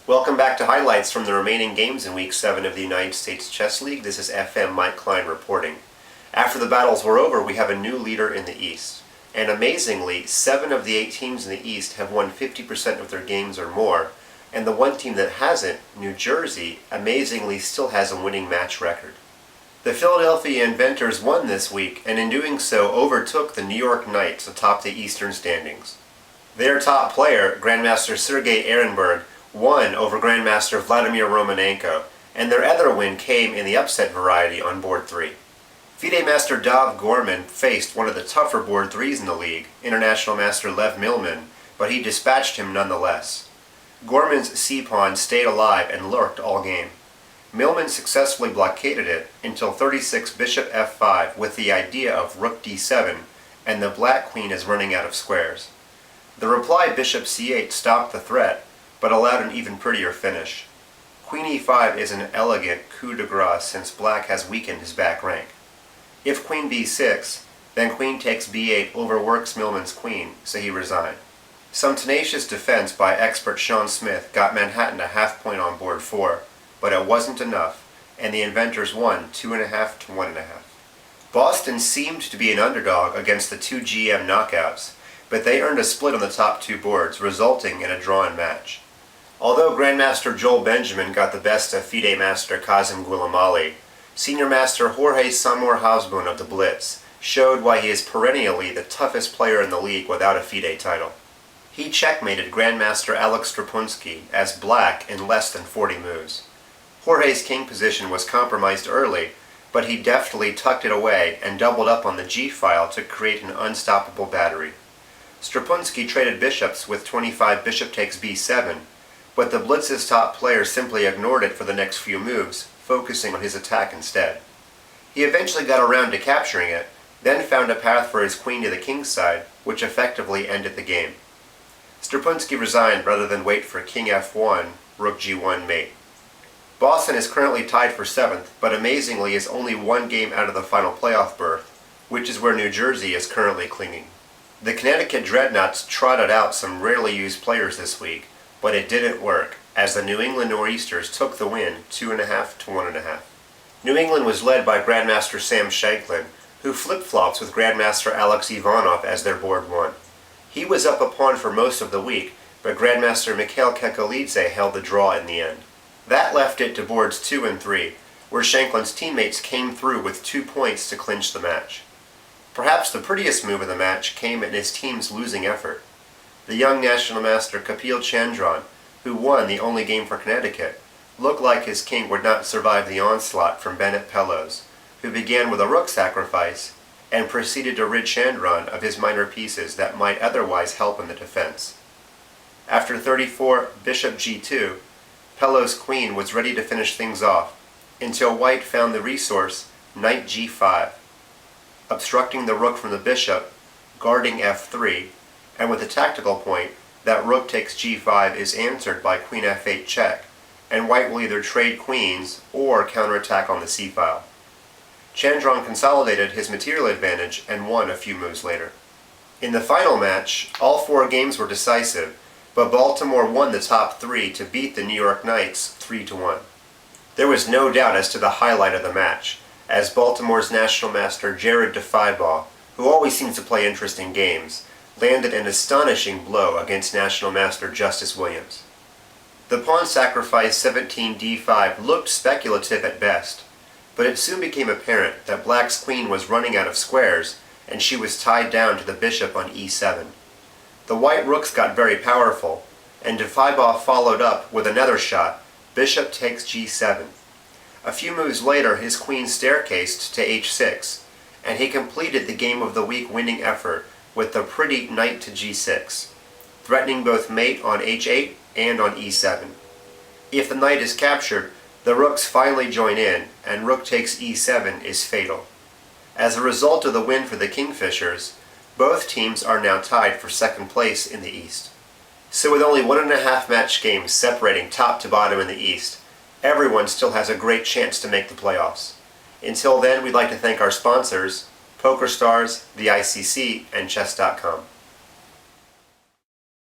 Welcome back to highlights from the remaining games in Week 7 of the United States Chess League. This is FM Mike Klein reporting. After the battles were over, we have a new leader in the East. And amazingly, 7 of the 8 teams in the East have won 50% of their games or more, and the one team that hasn't, New Jersey, amazingly still has a winning match record. The Philadelphia Inventors won this week, and in doing so overtook the New York Knights atop the Eastern standings. Their top player, Grandmaster Sergei Ehrenberg, won over Grandmaster Vladimir Romanenko, and their other win came in the upset variety on board 3. FIDE Master Dov Gorman faced one of the tougher board 3s in the league, International Master Lev Milman, but he dispatched him nonetheless. Gorman's c-pawn stayed alive and lurked all game. Milman successfully blockaded it until 36 bishop f5 with the idea of rook d7, and the black queen is running out of squares. The reply bishop c8 stopped the threat, but allowed an even prettier finish. Queen e5 is an elegant coup de grace since black has weakened his back rank. If queen b6, then queen takes b8 overworks Milman's queen, so he resigned. Some tenacious defense by expert Sean Smith got Manhattan a half point on board 4, but it wasn't enough, and the Inventors won 2.5 to 1.5. Boston seemed to be an underdog against the 2 GM knockouts, but they earned a split on the top 2 boards, resulting in a drawn match. Although Grandmaster Joel Benjamin got the best of FIDE Master Kazim Gulamali, Senior Master Jorge Samor Hasbun of the Blitz showed why he is perennially the toughest player in the league without a FIDE title. He checkmated Grandmaster Alex Strapunsky as black in less than 40 moves. Jorge's king position was compromised early, but he deftly tucked it away and doubled up on the g-file to create an unstoppable battery. Strapunsky traded bishops with 25 bishop takes b7, but the Blitz's top player simply ignored it for the next few moves, focusing on his attack instead. He eventually got around to capturing it, then found a path for his queen to the king's side, which effectively ended the game. Strapunsky resigned rather than wait for king f1, rook g1 mate. Boston is currently tied for 7th, but amazingly is only one game out of the final playoff berth, which is where New Jersey is currently clinging. The Connecticut Dreadnoughts trotted out some rarely used players this week, but it didn't work, as the New England Nor'easters took the win 2.5 to 1.5. New England was led by Grandmaster Sam Shanklin, who flip-flops with Grandmaster Alex Ivanov as their board 1. He was up a pawn for most of the week, but Grandmaster Mikhail Kekalidze held the draw in the end. That left it to boards 2 and 3, where Shanklin's teammates came through with 2 points to clinch the match. Perhaps the prettiest move of the match came in his team's losing effort. The young National Master Kapil Chandran, who won the only game for Connecticut, looked like his king would not survive the onslaught from Bennett Pellos, who began with a rook sacrifice and proceeded to rid Chandran of his minor pieces that might otherwise help in the defense. After 34 bishop g2, Pellos' queen was ready to finish things off, until white found the resource knight g5, obstructing the rook from the bishop, guarding f3, and with a tactical point, that rook takes g5 is answered by queen f8 check, and white will either trade queens or counterattack on the c-file. Chandran consolidated his material advantage and won a few moves later. In the final match, all 4 games were decisive, but Baltimore won the top 3 to beat the New York Knights 3-1. There was no doubt as to the highlight of the match, as Baltimore's National Master Jared Defybaugh, who always seems to play interesting games, landed an astonishing blow against National Master Justice Williams. The pawn sacrifice 17d5 looked speculative at best, but it soon became apparent that black's queen was running out of squares, and she was tied down to the bishop on e7. The white rooks got very powerful, and Defybaugh followed up with another shot, bishop takes g7. A few moves later, his queen staircased to h6, and he completed the game of the week winning effort with the pretty knight to g6, threatening both mate on h8 and on e7. If the knight is captured, the rooks finally join in, and rook takes e7 is fatal. As a result of the win for the Kingfishers, both teams are now tied for 2nd place in the East. So with only 1.5 match games separating top to bottom in the East, everyone still has a great chance to make the playoffs. Until then, we'd like to thank our sponsors, PokerStars, the ICC, and Chess.com.